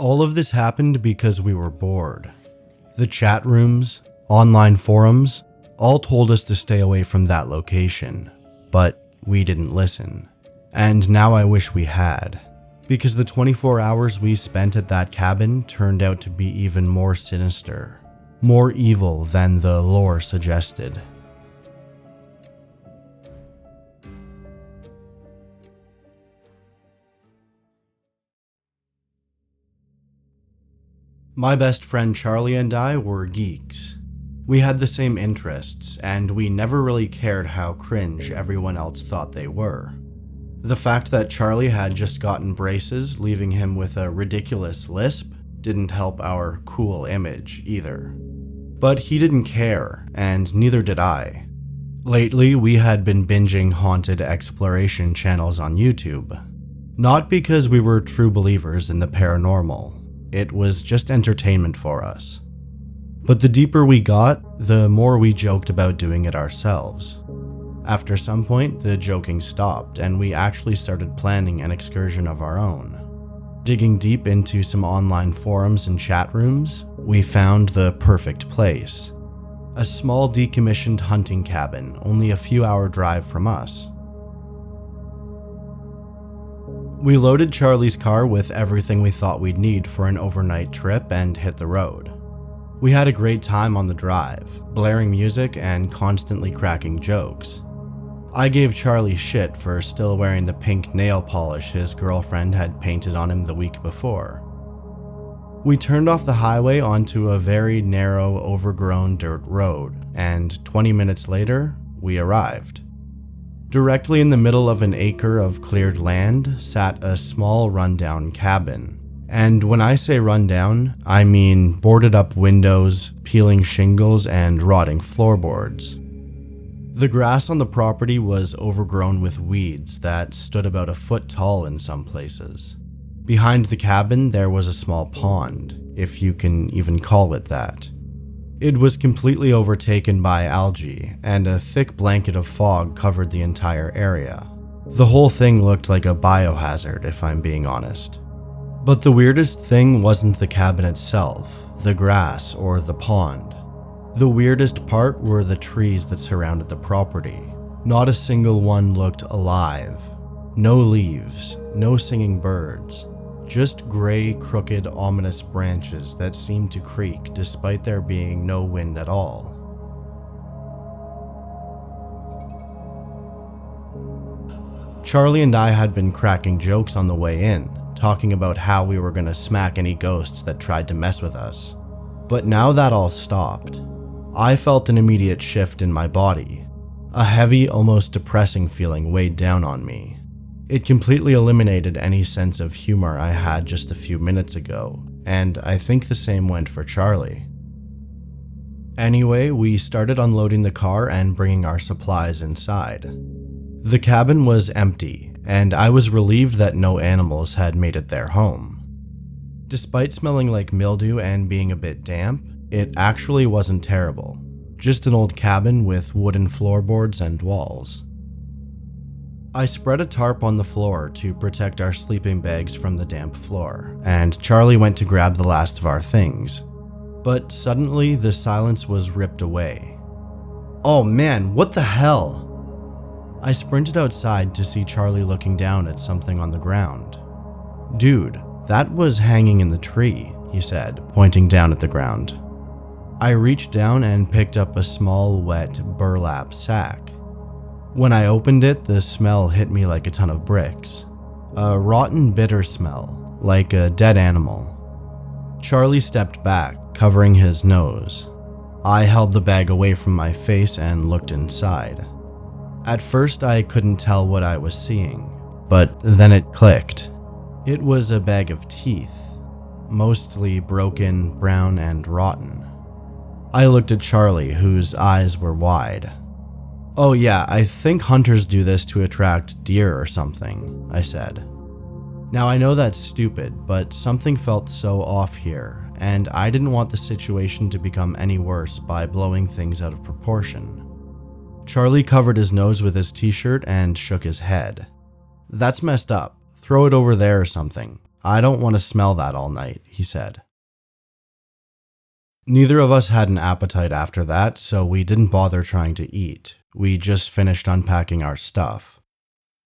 All of this happened because we were bored. The chat rooms, online forums, all told us to stay away from that location, but we didn't listen. And now I wish we had, because the 24 hours we spent at that cabin turned out to be even more sinister, more evil than the lore suggested. My best friend Charlie and I were geeks. We had the same interests, and we never really cared how cringe everyone else thought they were. The fact that Charlie had just gotten braces, leaving him with a ridiculous lisp, didn't help our cool image either. But he didn't care, and neither did I. Lately, we had been binging haunted exploration channels on YouTube. Not because we were true believers in the paranormal. It was just entertainment for us. But the deeper we got, the more we joked about doing it ourselves. After some point, the joking stopped, and we actually started planning an excursion of our own. Digging deep into some online forums and chat rooms, we found the perfect place. A small decommissioned hunting cabin, only a few-hour drive from us. We loaded Charlie's car with everything we thought we'd need for an overnight trip and hit the road. We had a great time on the drive, blaring music and constantly cracking jokes. I gave Charlie shit for still wearing the pink nail polish his girlfriend had painted on him the week before. We turned off the highway onto a very narrow, overgrown dirt road, and 20 minutes later, we arrived. Directly in the middle of an acre of cleared land sat a small rundown cabin. And when I say rundown, I mean boarded up windows, peeling shingles, and rotting floorboards. The grass on the property was overgrown with weeds that stood about a foot tall in some places. Behind the cabin, there was a small pond, if you can even call it that. It was completely overtaken by algae, and a thick blanket of fog covered the entire area. The whole thing looked like a biohazard, if I'm being honest. But the weirdest thing wasn't the cabin itself, the grass, or the pond. The weirdest part were the trees that surrounded the property. Not a single one looked alive. No leaves, no singing birds. Just gray, crooked, ominous branches that seemed to creak despite there being no wind at all. Charlie and I had been cracking jokes on the way in, talking about how we were gonna smack any ghosts that tried to mess with us. But now that all stopped. I felt an immediate shift in my body. A heavy, almost depressing feeling weighed down on me. It completely eliminated any sense of humor I had just a few minutes ago, and I think the same went for Charlie. Anyway, we started unloading the car and bringing our supplies inside. The cabin was empty, and I was relieved that no animals had made it their home. Despite smelling like mildew and being a bit damp, it actually wasn't terrible. Just an old cabin with wooden floorboards and walls. I spread a tarp on the floor to protect our sleeping bags from the damp floor, and Charlie went to grab the last of our things. But suddenly, the silence was ripped away. Oh man, what the hell? I sprinted outside to see Charlie looking down at something on the ground. Dude, that was hanging in the tree, he said, pointing down at the ground. I reached down and picked up a small, wet burlap sack. When I opened it, the smell hit me like a ton of bricks. A rotten, bitter smell, like a dead animal. Charlie stepped back, covering his nose. I held the bag away from my face and looked inside. At first, I couldn't tell what I was seeing, but then it clicked. It was a bag of teeth, mostly broken, brown, and rotten. I looked at Charlie, whose eyes were wide. Oh yeah, I think hunters do this to attract deer or something, I said. Now I know that's stupid, but something felt so off here, and I didn't want the situation to become any worse by blowing things out of proportion. Charlie covered his nose with his t-shirt and shook his head. That's messed up. Throw it over there or something. I don't want to smell that all night, he said. Neither of us had an appetite after that, so we didn't bother trying to eat. We just finished unpacking our stuff.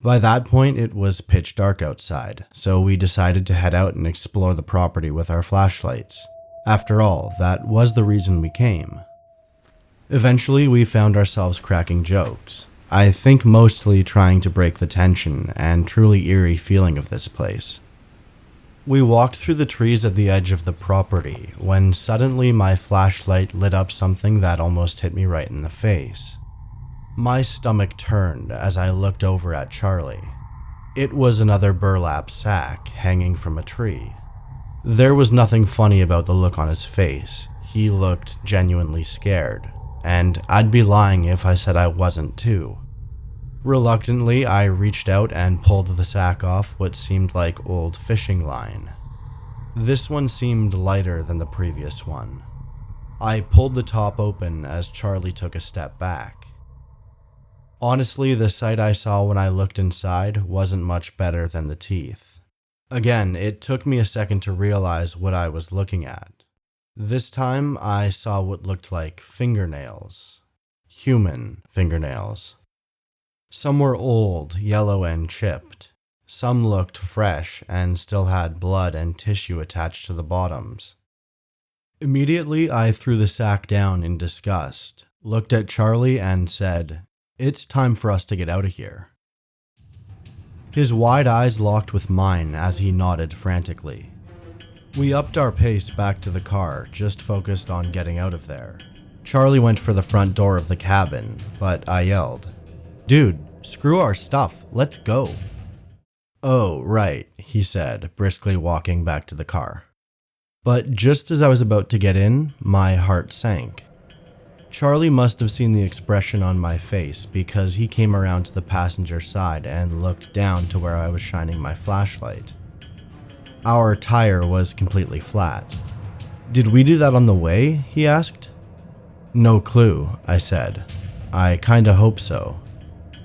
By that point, it was pitch dark outside, so we decided to head out and explore the property with our flashlights. After all, that was the reason we came. Eventually, we found ourselves cracking jokes. I think mostly trying to break the tension and truly eerie feeling of this place. We walked through the trees at the edge of the property when suddenly my flashlight lit up something that almost hit me right in the face. My stomach turned as I looked over at Charlie. It was another burlap sack hanging from a tree. There was nothing funny about the look on his face. He looked genuinely scared, and I'd be lying if I said I wasn't too. Reluctantly, I reached out and pulled the sack off what seemed like old fishing line. This one seemed lighter than the previous one. I pulled the top open as Charlie took a step back. Honestly, the sight I saw when I looked inside wasn't much better than the teeth. Again, it took me a second to realize what I was looking at. This time, I saw what looked like fingernails. Human fingernails. Some were old, yellow, and chipped. Some looked fresh and still had blood and tissue attached to the bottoms. Immediately, I threw the sack down in disgust, looked at Charlie, and said, "It's time for us to get out of here." His wide eyes locked with mine as he nodded frantically. We upped our pace back to the car, just focused on getting out of there. Charlie went for the front door of the cabin, but I yelled, "Dude, screw our stuff, let's go." "Oh, right," he said, briskly walking back to the car. But just as I was about to get in, my heart sank. Charlie must have seen the expression on my face because he came around to the passenger side and looked down to where I was shining my flashlight. Our tire was completely flat. "Did we do that on the way?" he asked. "No clue," I said. "I kinda hope so."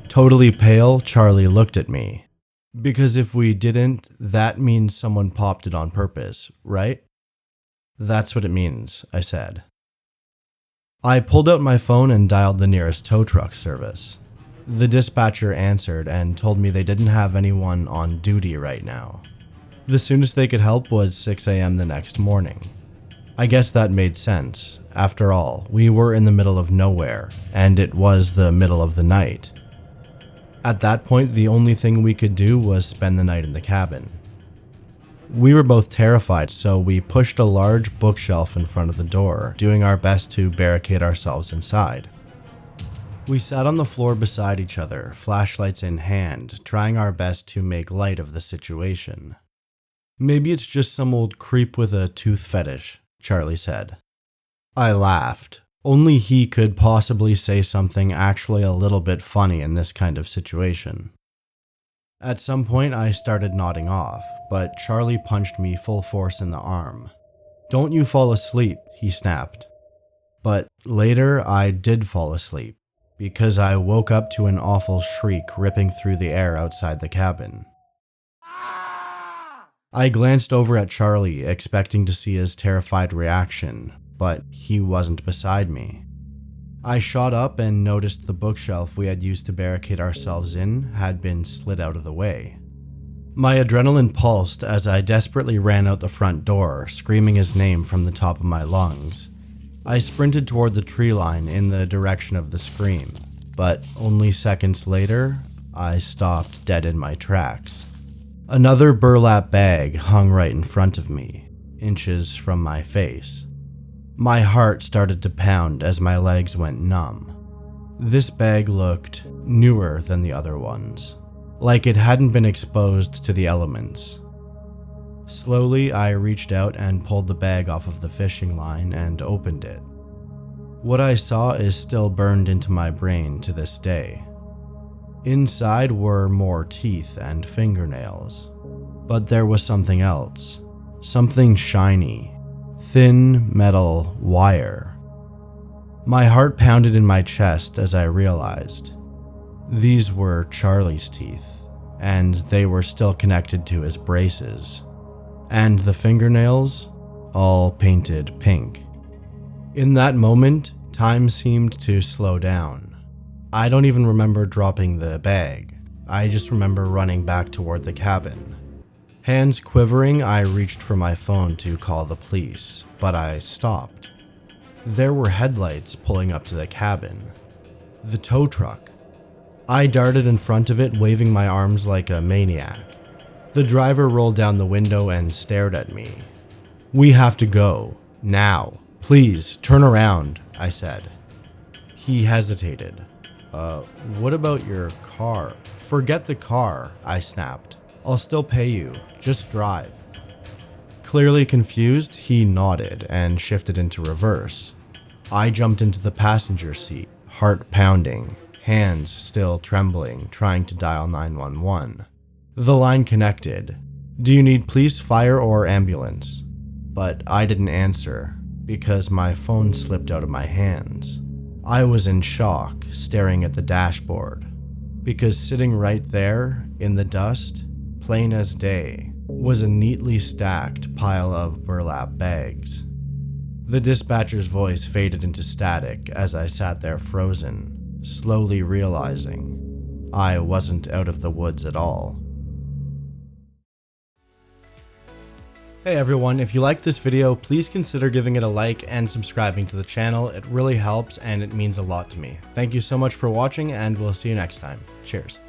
Totally pale, Charlie looked at me. "Because if we didn't, that means someone popped it on purpose, right?" "That's what it means," I said. I pulled out my phone and dialed the nearest tow truck service. The dispatcher answered and told me they didn't have anyone on duty right now. The soonest they could help was 6 a.m. the next morning. I guess that made sense. After all, we were in the middle of nowhere, and it was the middle of the night. At that point, the only thing we could do was spend the night in the cabin. We were both terrified, so we pushed a large bookshelf in front of the door, doing our best to barricade ourselves inside. We sat on the floor beside each other, flashlights in hand, trying our best to make light of the situation. "Maybe it's just some old creep with a tooth fetish," Charlie said. I laughed. Only he could possibly say something actually a little bit funny in this kind of situation. At some point, I started nodding off, but Charlie punched me full force in the arm. "Don't you fall asleep," he snapped. But later, I did fall asleep, because I woke up to an awful shriek ripping through the air outside the cabin. I glanced over at Charlie, expecting to see his terrified reaction, but he wasn't beside me. I shot up and noticed the bookshelf we had used to barricade ourselves in had been slid out of the way. My adrenaline pulsed as I desperately ran out the front door, screaming his name from the top of my lungs. I sprinted toward the tree line in the direction of the scream, but only seconds later, I stopped dead in my tracks. Another burlap bag hung right in front of me, inches from my face. My heart started to pound as my legs went numb. This bag looked newer than the other ones, like it hadn't been exposed to the elements. Slowly, I reached out and pulled the bag off of the fishing line and opened it. What I saw is still burned into my brain to this day. Inside were more teeth and fingernails, but there was something else, something shiny. Thin metal wire. My heart pounded in my chest as I realized. These were Charlie's teeth, and they were still connected to his braces. and the fingernails all painted pink. In that moment, time seemed to slow down. I don't even remember dropping the bag. I just remember running back toward the cabin. Hands quivering, I reached for my phone to call the police, but I stopped. There were headlights pulling up to the cabin. The tow truck. I darted in front of it, waving my arms like a maniac. The driver rolled down the window and stared at me. "We have to go. Now. Please, turn around," I said. He hesitated. What about your car?" "Forget the car," I snapped. "I'll still pay you. Just drive." Clearly confused, he nodded and shifted into reverse. I jumped into the passenger seat, heart pounding, hands still trembling, trying to dial 911. The line connected. "Do you need police, fire, or ambulance?" But I didn't answer because my phone slipped out of my hands. I was in shock, staring at the dashboard, because sitting right there, in the dust, plain as day, was a neatly stacked pile of burlap bags. The dispatcher's voice faded into static as I sat there frozen, slowly realizing I wasn't out of the woods at all. Hey everyone, if you liked this video, please consider giving it a like and subscribing to the channel. It really helps and it means a lot to me. Thank you so much for watching, and we'll see you next time. Cheers.